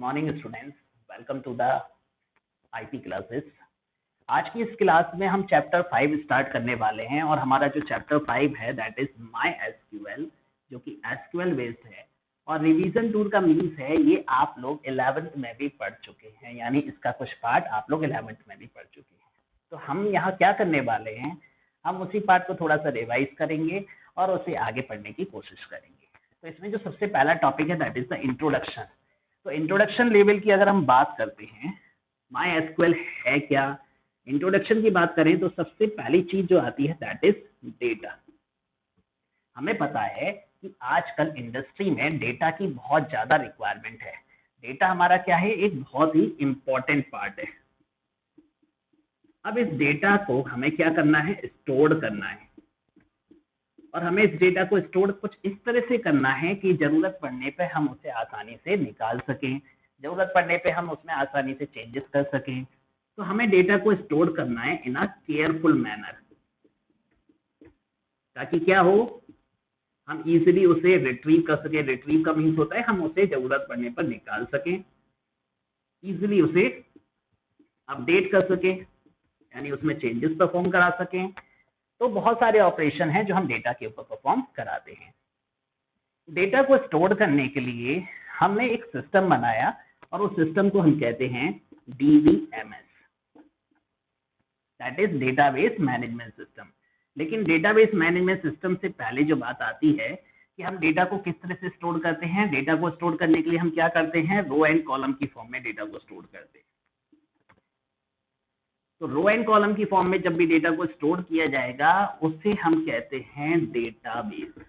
Morning students, welcome to the IP classes. आज की इस क्लास में हम चैप्टर 5 स्टार्ट करने वाले हैं और हमारा जो चैप्टर 5 है दैट इज माई एसक्यूएल, जो कि एसक्यूएल बेस्ड है। और रिवीजन टूर का मीन्स है ये आप लोग 11th में भी पढ़ चुके हैं, यानी इसका कुछ पार्ट आप लोग 11th में भी पढ़ चुके हैं। तो हम यहाँ क्या करने वाले हैं, हम उसी पार्ट को थोड़ा सा रिवाइज करेंगे और उसे आगे पढ़ने की कोशिश करेंगे। तो इसमें जो सबसे पहला टॉपिक है दैट इज द इंट्रोडक्शन। तो इंट्रोडक्शन लेवल की अगर हम बात करते हैं, माई एसक्यूएल है क्या, इंट्रोडक्शन की बात करें तो सबसे पहली चीज जो आती है दैट इज डेटा। हमें पता है कि आजकल इंडस्ट्री में डेटा की बहुत ज्यादा रिक्वायरमेंट है। डेटा हमारा क्या है, एक बहुत ही इंपॉर्टेंट पार्ट है। अब इस डेटा को हमें क्या करना है, स्टोर करना है। और हमें इस डेटा को स्टोर कुछ इस तरह से करना है कि जरूरत पड़ने पे हम उसे आसानी से निकाल सकें, जरूरत पड़ने पे हम उसमें आसानी से चेंजेस कर सकें। तो हमें डेटा को स्टोर करना है इन अ केयरफुल मैनर, ताकि क्या हो, हम इजीली उसे रिट्रीव कर सके। रिट्रीव का मीन्स होता है हम उसे जरूरत पड़ने पर निकाल सकें, इजीली उसे अपडेट कर सके, यानी उसमें चेंजेस परफॉर्म करा सकें। तो बहुत सारे ऑपरेशन हैं जो हम डेटा के ऊपर परफॉर्म कराते हैं। डेटा को स्टोर करने के लिए हमने एक सिस्टम बनाया और उस सिस्टम को हम कहते हैं DBMS, that is database management system. लेकिन डेटाबेस मैनेजमेंट सिस्टम से पहले जो बात आती है कि हम डेटा को किस तरह से स्टोर करते हैं। डेटा को स्टोर करने के लिए हम क्या करते हैं, रो एंड कॉलम की फॉर्म में डेटा को स्टोर करते हैं। तो रो एंड कॉलम की फॉर्म में जब भी डेटा को स्टोर किया जाएगा उसे हम कहते हैं डेटाबेस।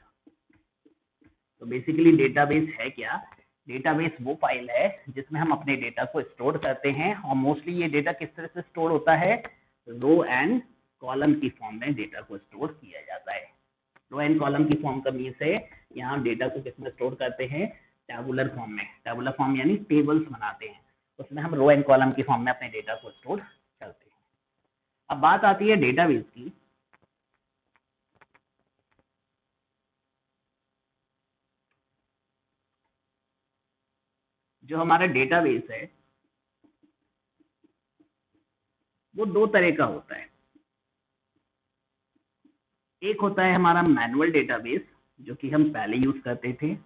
तो बेसिकली डेटाबेस है क्या, डेटाबेस वो फाइल है जिसमें हम अपने डेटा को स्टोर करते हैं। और मोस्टली ये डेटा किस तरह से स्टोर होता है, रो एंड कॉलम की फॉर्म में डेटा को स्टोर किया जाता है। रो एंड कॉलम की फॉर्म का मीन्स है यहाँ डेटा को किसमें स्टोर करते हैं, टैबुलर फॉर्म में। टैबुलर फॉर्म यानी टेबल्स बनाते हैं, उसमें हम रो एंड कॉलम की फॉर्म में अपने डेटा को स्टोर करते हैं। अब बात आती है डेटाबेस की। जो हमारा डेटाबेस है वो दो तरह का होता है। एक होता है हमारा मैनुअल डेटाबेस, जो कि हम पहले यूज करते थे,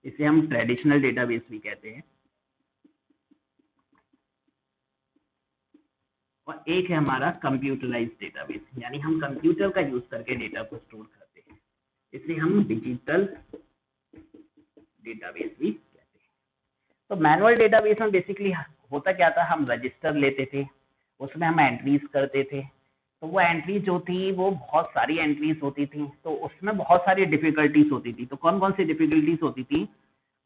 इसे हम ट्रेडिशनल डेटाबेस भी कहते हैं। और एक है हमारा कंप्यूटराइज्ड डेटाबेस, यानी हम कंप्यूटर का यूज करके डेटा को स्टोर करते हैं, इसे हम डिजिटल डेटाबेस भी कहते हैं। तो मैनुअल डेटाबेस में बेसिकली होता क्या था, हम रजिस्टर लेते थे, उसमें हम एंट्रीज करते थे। तो वो एंट्रीज जो थी वो बहुत सारी एंट्रीज होती थी, तो उसमें बहुत सारी डिफिकल्टीज होती थी। तो कौन कौन सी डिफिकल्टीज होती थी,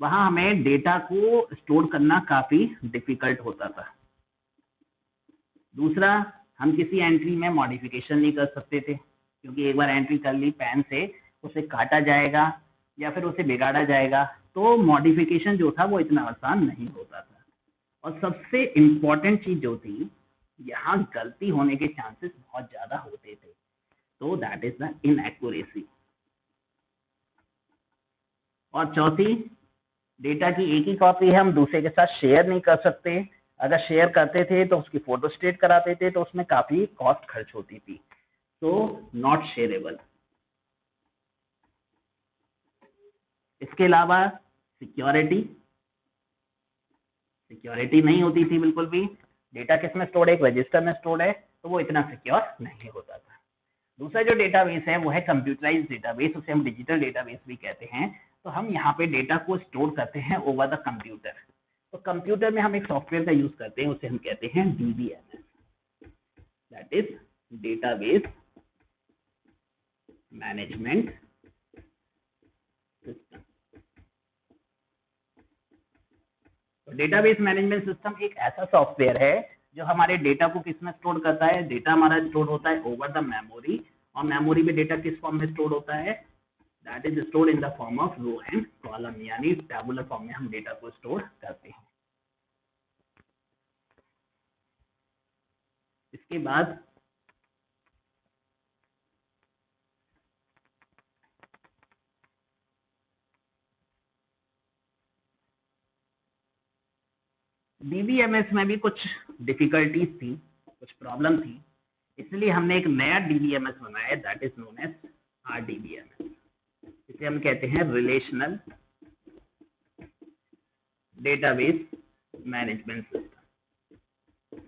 वहां हमें डेटा को स्टोर करना काफी डिफिकल्ट होता था। दूसरा, हम किसी एंट्री में मॉडिफिकेशन नहीं कर सकते थे, क्योंकि एक बार एंट्री कर ली पेन से उसे काटा जाएगा या फिर उसे बिगाड़ा जाएगा। तो मॉडिफिकेशन जो था वो इतना आसान नहीं होता था। और सबसे इम्पोर्टेंट चीज जो थी, यहाँ गलती होने के चांसेस बहुत ज्यादा होते थे। तो दैट इज द इनएक्यूरेसी। और चौथी, डेटा की एक ही कॉपी है, हम दूसरे के साथ शेयर नहीं कर सकते। अगर शेयर करते थे तो उसकी फोटो स्टेट कराते थे, तो उसमें काफी कॉस्ट खर्च होती थी। तो नॉट शेयरेबल। इसके अलावा सिक्योरिटी, सिक्योरिटी नहीं होती थी बिल्कुल भी। डेटा किस में स्टोर्ड है, एक रजिस्टर में स्टोर्ड है, तो वो इतना सिक्योर नहीं होता था। दूसरा जो डेटाबेस है वो है कंप्यूटराइज्ड डेटाबेस, उसे हम डिजिटल डेटाबेस भी कहते हैं। तो हम यहाँ पे डेटा को स्टोर करते हैं ओवर द कंप्यूटर। तो कंप्यूटर में हम एक सॉफ्टवेयर का यूज करते हैं, उसे हम कहते हैं DBMS, that is database management system. तो डेटाबेस मैनेजमेंट सिस्टम एक ऐसा सॉफ्टवेयर है जो हमारे डेटा को किस में स्टोर करता है। डेटा हमारा स्टोर होता है ओवर द मेमोरी, और मेमोरी में डेटा किस फॉर्म में स्टोर होता है, that is stored in the form of row and column, यानी टैबुलर फॉर्म में हम डेटा को स्टोर करते हैं। इसके बाद डीबीएमएस में भी कुछ डिफिकल्टीज थी, कुछ प्रॉब्लम थी, इसलिए हमने एक नया डीबीएमएस बनाया, that is known as RDBMS. इसे हम कहते हैं रिलेशनल डेटाबेस मैनेजमेंट सिस्टम।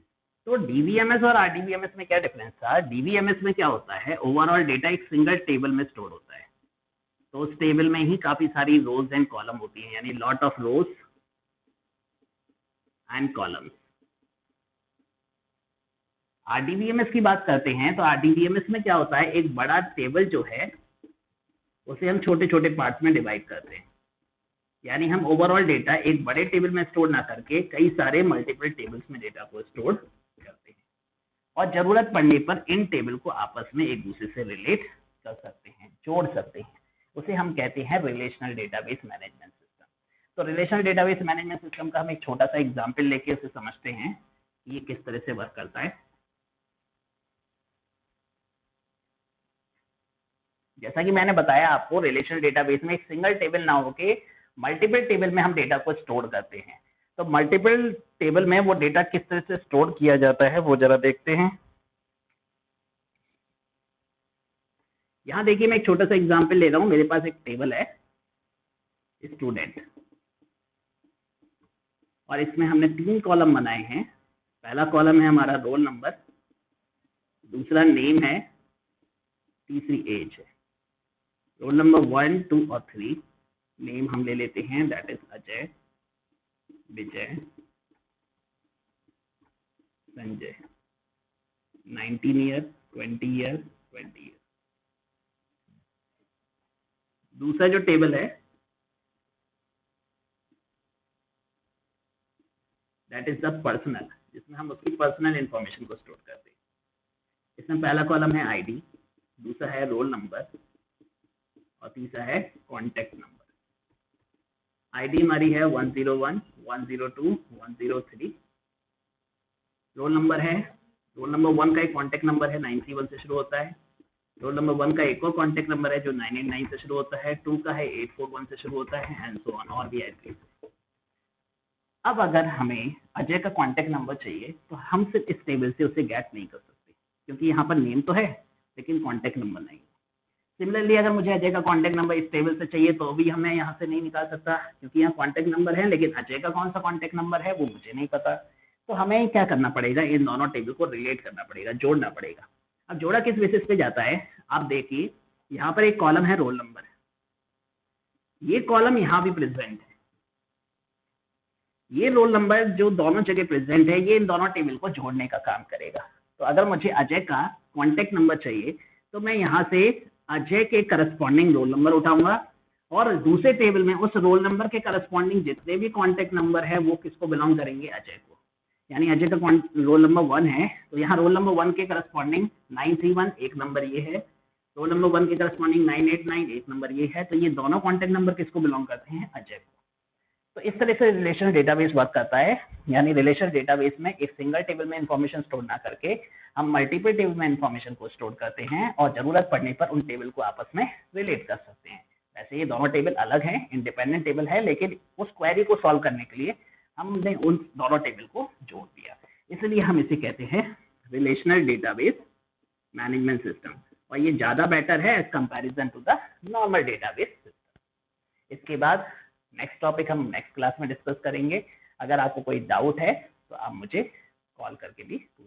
तो डीबीएमएस और आरडीबीएमएस में क्या डिफरेंस था? डीबीएमएस में क्या होता है, ओवरऑल डेटा एक सिंगल टेबल में स्टोर होता है, तो उस टेबल में ही काफी सारी रोज एंड कॉलम होती हैं, यानी lot of rose and columns. RDBMS की बात करते हैं तो आरडीबीएमएस में क्या होता है, एक बड़ा टेबल जो है उसे हम छोटे छोटे पार्ट्स में डिवाइड करते हैं, यानी हम ओवरऑल डेटा एक बड़े टेबल में स्टोर ना करके कई सारे मल्टीपल टेबल्स में डेटा को स्टोर करते हैं, और जरूरत पड़ने पर इन टेबल को आपस में एक दूसरे से रिलेट कर सकते हैं, जोड़ सकते हैं। उसे हम कहते हैं रिलेशनल डेटाबेस मैनेजमेंट सिस्टम। तो रिलेशनल डेटाबेस मैनेजमेंट सिस्टम का हम एक छोटा सा एग्जाम्पल लेके उसे समझते हैं ये किस तरह से वर्क करता है। जैसा कि मैंने बताया आपको, रिलेशनल डेटाबेस में एक सिंगल टेबल ना होके मल्टीपल टेबल में हम डेटा को स्टोर करते हैं। तो मल्टीपल टेबल में वो डेटा किस तरह से स्टोर किया जाता है वो जरा देखते हैं। यहाँ देखिए, मैं एक छोटा सा एग्जांपल ले रहा हूँ। मेरे पास एक टेबल है स्टूडेंट, और इसमें हमने 3 कॉलम बनाए हैं। पहला कॉलम है हमारा रोल नंबर, दूसरा नेम है, तीसरी एज है। रोल नंबर 1, 2 और 3, नेम हम ले लेते हैं, that is Ajay, Vijay, Sanjay. 19 year, 20 year, 20 year. दूसरा जो टेबल है दैट इज द पर्सनल, जिसमें हम उसकी पर्सनल इंफॉर्मेशन को स्टोर करते हैं। इसमें पहला कॉलम है आईडी, दूसरा है रोल नंबर और तीसरा है कॉन्टेक्ट नंबर। आईडी हमारी है 101, 102, 103। रोल नंबर है, रोल नंबर 1 का एक कॉन्टेक्ट नंबर है 931 से शुरू होता है। रोल नंबर 1 का एक और कॉन्टेक्ट नंबर है जो 989 से शुरू होता है, 2 का है 841 से शुरू होता है, एंड सो ऑन, और भी ऐसे। अब अगर हमें अजय का कॉन्टेक्ट नंबर चाहिए तो हम सिर्फ इस टेबल से उसे गेट नहीं कर सकते, क्योंकि यहाँ पर नेम तो है लेकिन कॉन्टेक्ट नंबर नहीं। सिमिलरली अगर मुझे अजय का कॉन्टेक्ट नंबर इस टेबल से चाहिए तो भी हमें यहाँ से नहीं निकाल सकता, क्योंकि यहाँ कॉन्टेक्ट नंबर है लेकिन अजय का कौन सा कॉन्टेक्ट नंबर है वो मुझे नहीं पता। तो हमें क्या करना पड़ेगा, इन दोनों टेबल को रिलेट करना पड़ेगा, जोड़ना पड़ेगा। अब जोड़ा किस बेसिस पे जाता है, आप देखिए यहाँ पर एक कॉलम है रोल नंबर, ये कॉलम यहाँ भी प्रेजेंट है, ये रोल नंबर जो दोनों जगह प्रेजेंट है ये इन दोनों टेबल को जोड़ने का काम करेगा। तो अगर मुझे अजय का कॉन्टेक्ट नंबर चाहिए तो मैं यहाँ से अजय के करस्पॉन्डिंग रोल नंबर उठाऊंगा, और दूसरे टेबल में उस रोल नंबर के करस्पॉन्डिंग जितने भी कॉन्टेक्ट नंबर है वो किसको बिलोंग करेंगे, अजय को। यानी अजय का रोल नंबर 1 है तो यहाँ रोल नंबर 1 के करस्पॉन्डिंग 931 एक नंबर ये है, रोल नंबर 1 के करस्पॉन्डिंग 989 एक नंबर ये है। तो ये दोनों कॉन्टेक्ट नंबर किसको बिलोंग करते हैं, अजय को। तो इस तरह से रिलेशनल डेटाबेस वर्क करता है, यानी रिलेशनल डेटाबेस में एक सिंगल टेबल में इंफॉर्मेशन स्टोर ना करके हम मल्टीपल टेबल में इंफॉर्मेशन को स्टोर करते हैं, और जरूरत पड़ने पर उन टेबल को आपस में रिलेट कर सकते हैं। वैसे ये दोनों टेबल अलग हैं, इंडिपेंडेंट टेबल है, लेकिन उस क्वेरी को सॉल्व करने के लिए हमने उन दोनों टेबल को जोड़ दिया, इसलिए हम इसे कहते हैं रिलेशनल डेटाबेस मैनेजमेंट सिस्टम, और ये ज्यादा बेटर है as comparison to the normal database system. इसके बाद नेक्स्ट टॉपिक हम नेक्स्ट क्लास में डिस्कस करेंगे। अगर आपको कोई डाउट है तो आप मुझे कॉल करके भी पूछ